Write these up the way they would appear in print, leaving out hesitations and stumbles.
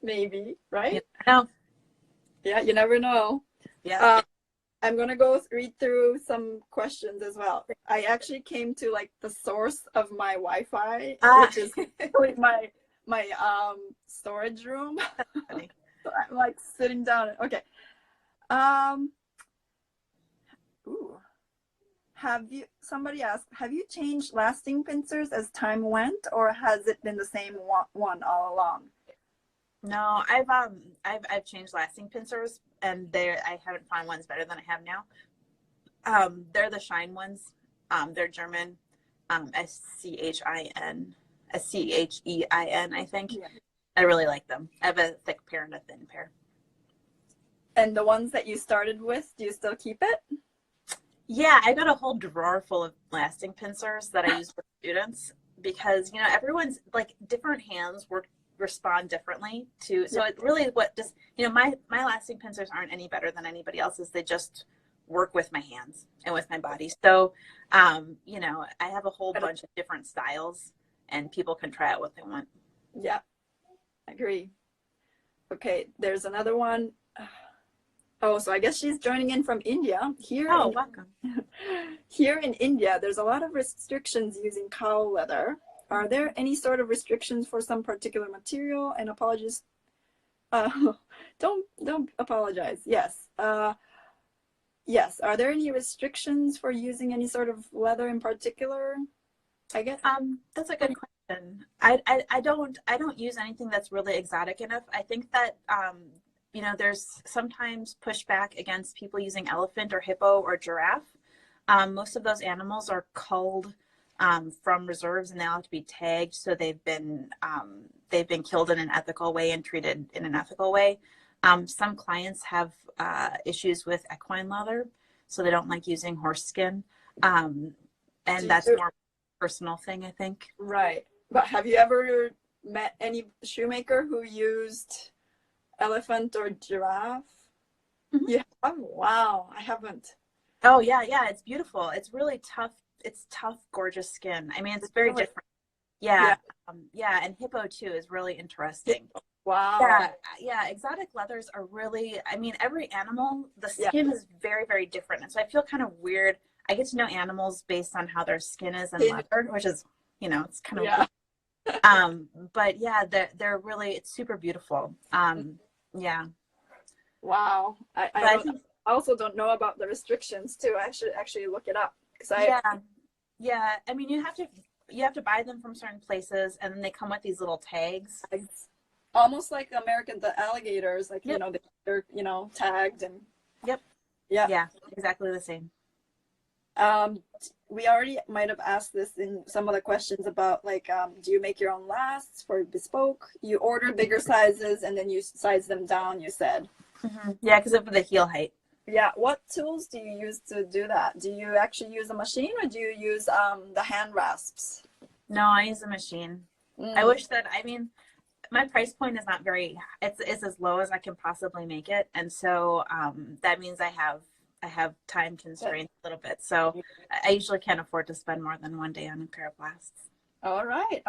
maybe, right? No. Yeah, you never know. Yeah. I'm gonna go read through some questions as well. I actually came to like the source of my Wi-Fi, which is really my storage room. Funny. So I'm like sitting down. Okay. Um. Ooh. Somebody asked, have you changed lasting pincers as time went, or has it been the same one all along? No, I've changed lasting pincers, and I haven't found ones better than I have now. They're the Shine ones. They're German, SCHEIN, I think. Yeah. I really like them. I have a thick pair and a thin pair. And the ones that you started with, do you still keep it? Yeah, I got a whole drawer full of lasting pincers that I use for students because, everyone's like different hands respond differently to, so it really my lasting pincers aren't any better than anybody else's. They just work with my hands and with my body. So, I have a whole bunch of different styles and people can try out what they want. Yeah, I agree. Okay, there's another one. Oh, so I guess she's joining in from India. Welcome. Here in India, there's a lot of restrictions using cow leather. Are there any sort of restrictions for some particular material? And apologies. Don't apologize. Yes. Yes. Are there any restrictions for using any sort of leather in particular? I guess. That's a good question. I don't use anything that's really exotic enough. I think that there's sometimes pushback against people using elephant or hippo or giraffe. Most of those animals are culled from reserves, and they all have to be tagged, so they've been killed in an ethical way and treated in an ethical way. Some clients have issues with equine leather, so they don't like using horse skin, and that's more a personal thing, I think. Right. But have you ever met any shoemaker who used elephant or giraffe? Mm-hmm. Yeah. Wow, I haven't. Oh yeah, it's beautiful. It's really tough. It's tough, gorgeous skin. I mean, it's very different. Yeah. And hippo too is really interesting. Wow. Yeah. Exotic leathers are really, I mean, every animal, the skin is very, very different. And so I feel kind of weird. I get to know animals based on how their skin is and leather, which is, it's kind of weird. But yeah, they're really, it's super beautiful. Yeah. Wow. I also don't know about the restrictions too. I should actually look it up. Yeah. I mean, you have to buy them from certain places, and then they come with these little tags. Almost like the alligators, like, they're, tagged and. Yep. Yeah, exactly the same. We already might have asked this in some of the questions about like, do you make your own lasts for Bespoke? You order bigger sizes and then you size them down, you said. Mm-hmm. Yeah, because of the heel height. Yeah. What tools do you use to do that? Do you actually use a machine, or do you use the hand rasps? No, I use a machine. I wish that, my price point is not very, it's as low as I can possibly make it. And so that means I have time constraints a little bit. So I usually can't afford to spend more than one day on a pair of lasts. All right.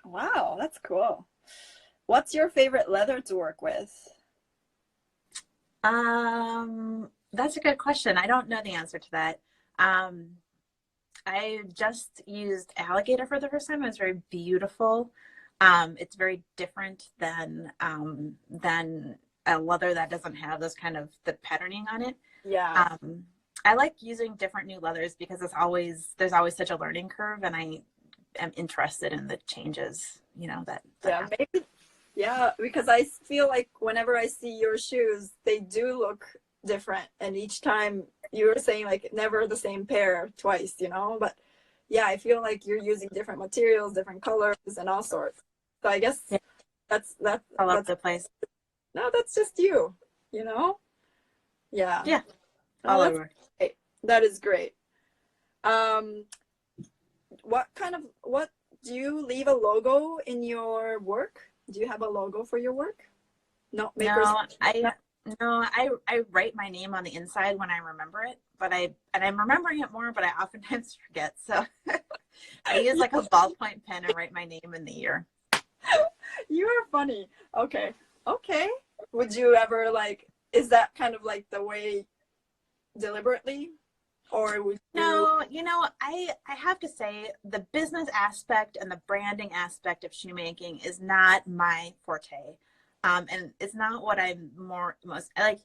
Wow, that's cool. What's your favorite leather to work with? That's a good question. I don't know the answer to that. I just used alligator for the first time. It was very beautiful. It's very different than a leather that doesn't have those kind of the patterning on it. Yeah. I like using different new leathers because there's always such a learning curve, and I am interested in the changes, that maybe. Yeah, because I feel like whenever I see your shoes, they do look different. And each time you were saying like never the same pair twice, but yeah, I feel like you're using different materials, different colors and all sorts. So I guess that's all over the place. No, that's just you, Yeah. Yeah. All over. Great. That is great. What do you leave a logo in your work? Do you have a logo for your work? No, I write my name on the inside when I remember it, and I'm remembering it more, but I oftentimes forget. So I use like a ballpoint pen and write my name in the year. You are funny. Okay. Okay. Would you ever like, is that kind of like the way deliberately? Or would you? No, I have to say the business aspect and the branding aspect of shoemaking is not my forte. And it's not what I'm most like,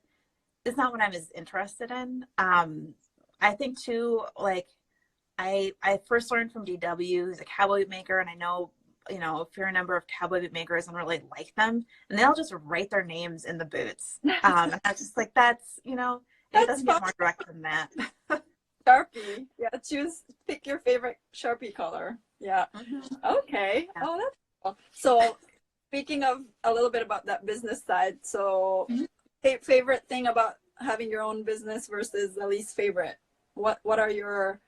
it's not what I'm as interested in. I think too, like I first learned from DW, who's a cowboy boot maker, and I know, a fair number of cowboy boot makers and really like them, and they'll just write their names in the boots. And I was just like, it That's doesn't fun. get more direct than that. Sharpie. Yeah, pick your favorite Sharpie color. Yeah. Okay. Yeah. Oh, that's cool. So speaking of a little bit about that business side, so favorite thing about having your own business versus the least favorite. What are your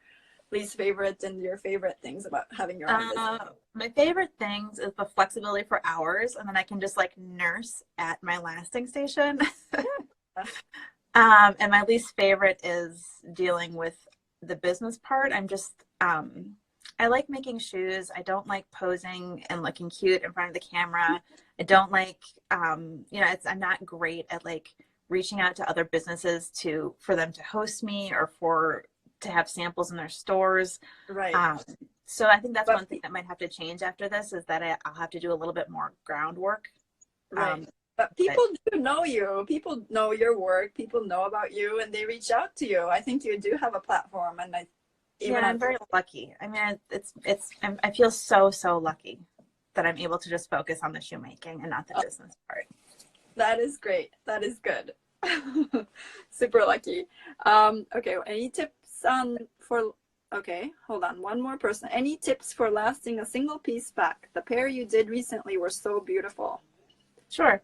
least favorite and your favorite things about having your own business? My favorite things is the flexibility for hours, and then I can just like nurse at my lasting station. And my least favorite is dealing with the business part. I like making shoes. I don't like posing and looking cute in front of the camera. I don't like, I'm not great at like reaching out to other businesses for them to host me or to have samples in their stores. Right. So I think that's one thing that might have to change after this, is that I'll have to do a little bit more groundwork. Right. But people do know you. People know your work. People know about you, and they reach out to you. I think you do have a platform, and I'm very lucky. I mean, I feel so lucky that I'm able to just focus on the shoemaking and not the business part. That is great. That is good. Super lucky. Okay. Any tips okay, hold on. One more person. Any tips for lasting a single piece back? The pair you did recently were so beautiful. Sure.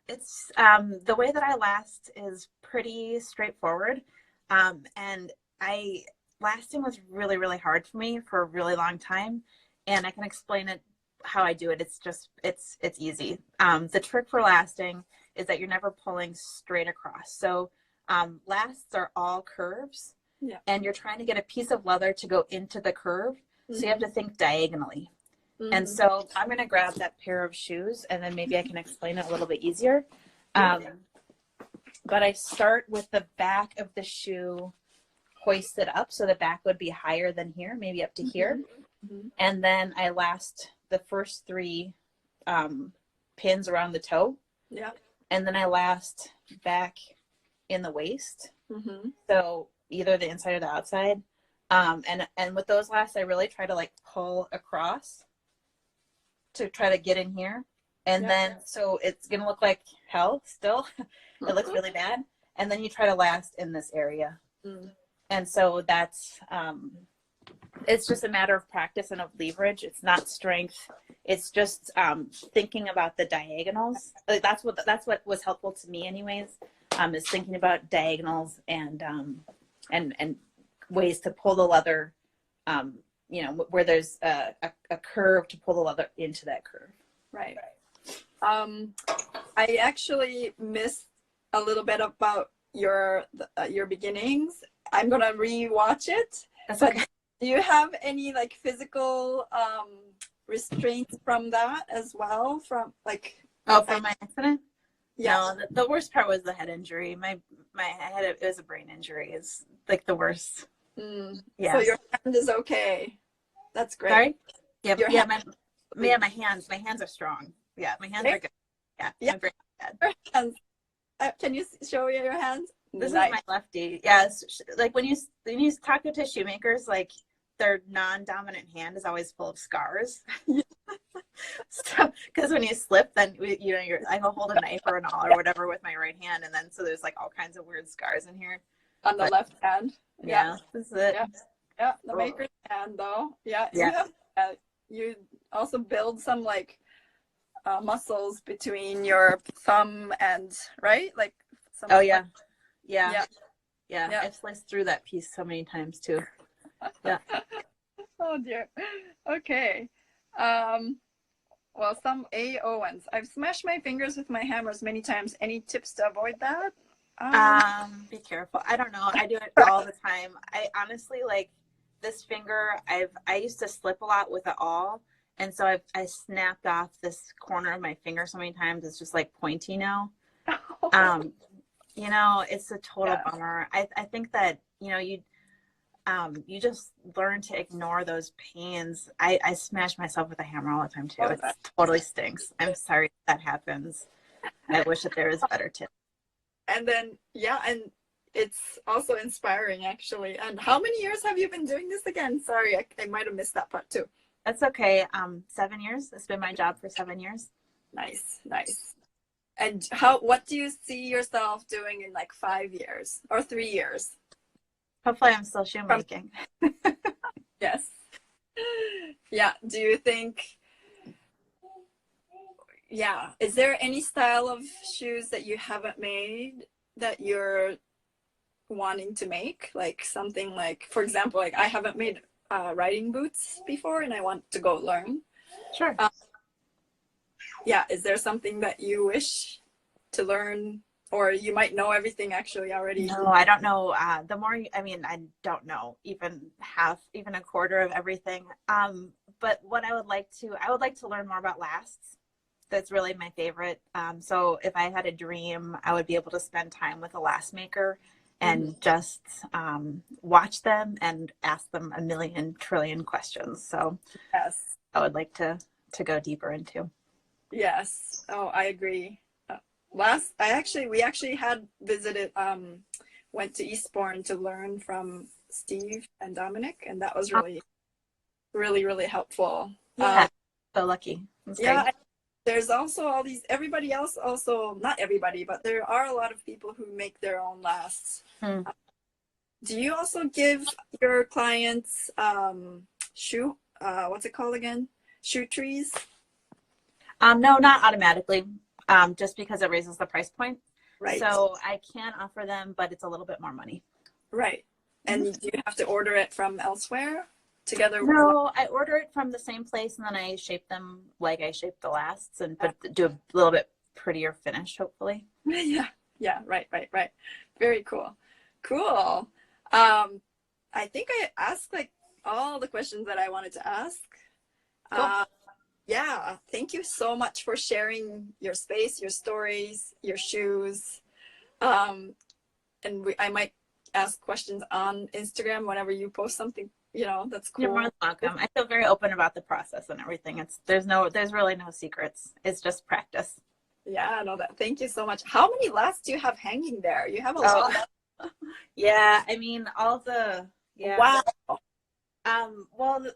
It's the way that I last is pretty straightforward. And lasting was really, really hard for me for a really long time. And I can explain it how I do it. It's easy. The trick for lasting is that you're never pulling straight across. So lasts are all curves. Yeah. And you're trying to get a piece of leather to go into the curve. So you have to think diagonally. And so I'm going to grab that pair of shoes, and then maybe I can explain it a little bit easier. But I start with the back of the shoe hoisted up. So the back would be higher than here, maybe up to here. And then I last the first 3 pins around the toe. Yeah. And then I last back in the waist. So either the inside or the outside. And with those lasts, I really try to like pull across to try to get in here. And then, so it's going to look like hell still. It looks really bad. And then you try to last in this area. And so that's, it's just a matter of practice and of leverage. It's not strength. It's just thinking about the diagonals. Like that's what was helpful to me anyways, is thinking about diagonals and ways to pull the leather, where there's a curve to pull the leather into that curve. Right. I actually missed a little bit about your beginnings. I'm gonna rewatch it. That's okay. Do you have any like physical restraints from that as well? From like from my accident? Yeah. No, the worst part was the head injury. My head, it was a brain injury. Is like the worst. Yeah. So your hand is okay. That's great. Sorry? Yeah, my hands are strong. Yeah, my hands are good. Yeah. My brain is bad. Hands. Can you show me your hands? This is my lefty. Yes, like when you talk to shoemakers, like their non-dominant hand is always full of scars. So, because when you slip, then I go hold a knife or an awl or whatever with my right hand, and then so there's like all kinds of weird scars in here. On the left hand. Yeah, this is it. Yeah, the maker's hand though. Yeah. You also build some like muscles between your thumb and right, like. Yeah. I've sliced through that piece so many times too. Yeah. Oh dear. Okay. Well, some A. Owens. I've smashed my fingers with my hammers many times. Any tips to avoid that? Be careful. I don't know. I do it all the time. I honestly like this finger. I used to slip a lot with it all, And so I snapped off this corner of my finger so many times. It's just like pointy now. You know, it's a total bummer. I think that, you know, you just learn to ignore those pains. I smash myself with a hammer all the time too. It totally stinks. I'm sorry that happens. I wish that there was better tips. And then, yeah, and it's also inspiring actually. And how many years have you been doing this again? Sorry, I might have missed that part too. That's okay. 7 years. It's been my job for 7 years. Nice, nice. And what do you see yourself doing in like 5 years or 3 years? Hopefully I'm still shoemaking. Yes. Yeah. Do you think, yeah, is there any style of shoes that you haven't made that you're wanting to make? Like something like, for example, like I haven't made riding boots before and I want to go learn. Sure. Yeah. Is there something that you wish to learn, or you might know everything actually already? No, I don't know. The more, I mean, I don't know even a quarter of everything. But what I would like to learn more about lasts. That's really my favorite. So if I had a dream, I would be able to spend time with a last maker and just watch them and ask them a million trillion questions. So yes, I would like to go deeper into. Yes. Oh, I agree. We actually had visited, went to Eastbourne to learn from Steve and Dominic, and that was really, really, really helpful. Yeah, so lucky. That's yeah. great. There's also all these, everybody else also, not everybody, but there are a lot of people who make their own lasts. Do you also give your clients what's it called again? Shoe trees? No, not automatically, just because it raises the price point. Right. So I can offer them, but it's a little bit more money. Right. And do you have to order it from elsewhere together? No, I order it from the same place and then I shape them like I shape the lasts, but do a little bit prettier finish, hopefully. Yeah. Yeah. Right. Very cool. Cool. I think I asked like all the questions that I wanted to ask. Cool. Yeah, thank you so much for sharing your space, your stories, your shoes. And I might ask questions on Instagram whenever you post something, that's cool. You're more than welcome. I feel very open about the process and everything. There's really no secrets. It's just practice. Yeah, I know that. Thank you so much. How many lasts do you have hanging there? You have a lot. Yeah, I mean, Wow. Well,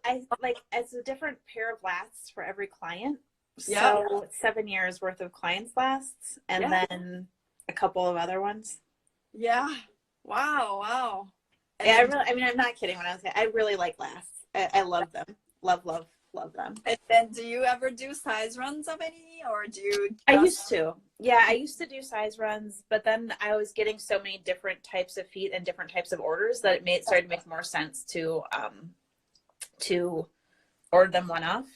it's a different pair of lasts for every client. Yeah. So 7 years worth of clients lasts and then a couple of other ones. Yeah. Wow. And yeah, I'm not kidding when I say I really like lasts. I love them. Love them. And then do you ever do size runs of any, or do you? I used to. Yeah, I used to do size runs, but then I was getting so many different types of feet and different types of orders that it started to make more sense to order them one off.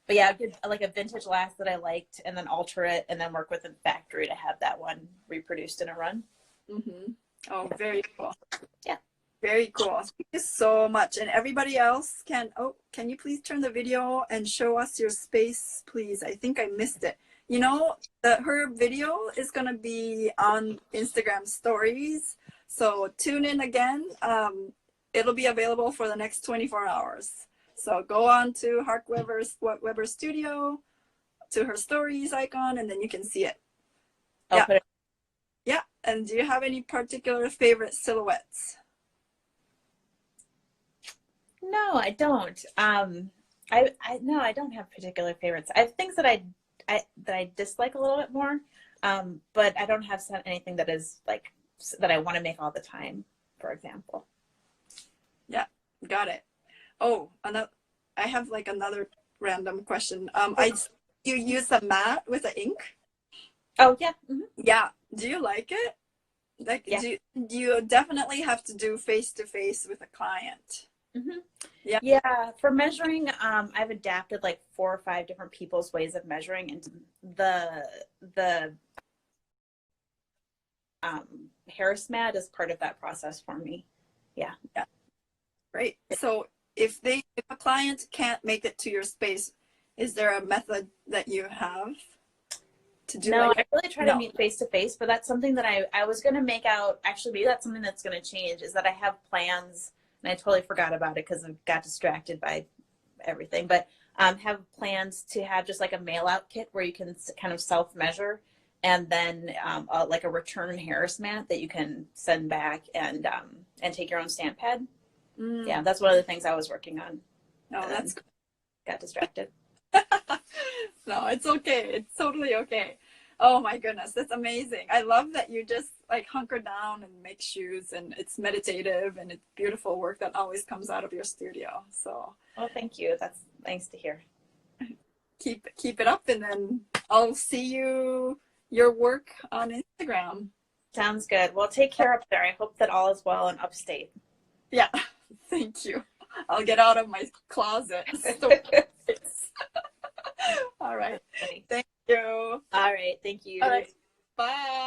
But yeah, I did like a vintage last that I liked and then alter it and then work with the factory to have that one reproduced in a run. Oh, very cool. Yeah. Very cool. Thank you so much. And everybody else can you please turn the video and show us your space, please? I think I missed it. Her video is going to be on Instagram stories. So tune in again. It'll be available for the next 24 hours. So go on to Hark Weber Studio, to her stories icon, and then you can see it. Yeah. And do you have any particular favorite silhouettes? No, I don't. I don't have particular favorites. I have things that I dislike a little bit more, but I don't have anything that is like that I want to make all the time, for example. Yeah, got it. Oh, I have like another random question. You use a mat with the ink? Oh yeah. Yeah. Do you like it? Like, do you definitely have to do face-to-face with a client? Yeah. For measuring, I've adapted like 4 or 5 different people's ways of measuring, and the Harris mat is part of that process for me. Yeah. Great. So if a client can't make it to your space, Is there a method that you have to do? No, like, I really try to meet face to face, but that's something that I was going to make out. Actually, maybe that's something that's going to change, is that I have plans, and I totally forgot about it because I got distracted by everything, but have plans to have just like a mail out kit where you can kind of self measure, and then like a return Harris mat that you can send back and take your own stamp pad. Yeah, that's one of the things I was working on. No, that's cool. Got distracted. No, it's okay. It's totally okay. Oh my goodness, that's amazing. I love that you just like hunker down and make shoes, and it's meditative and it's beautiful work that always comes out of your studio. So, oh, thank you. That's nice to hear. Keep it up, and then I'll see your work on Instagram. Sounds good. Well, take care up there. I hope that all is well in upstate. Yeah, thank you. I'll get out of my closet. All right. Thank you. All right. Thank you. All right. Bye.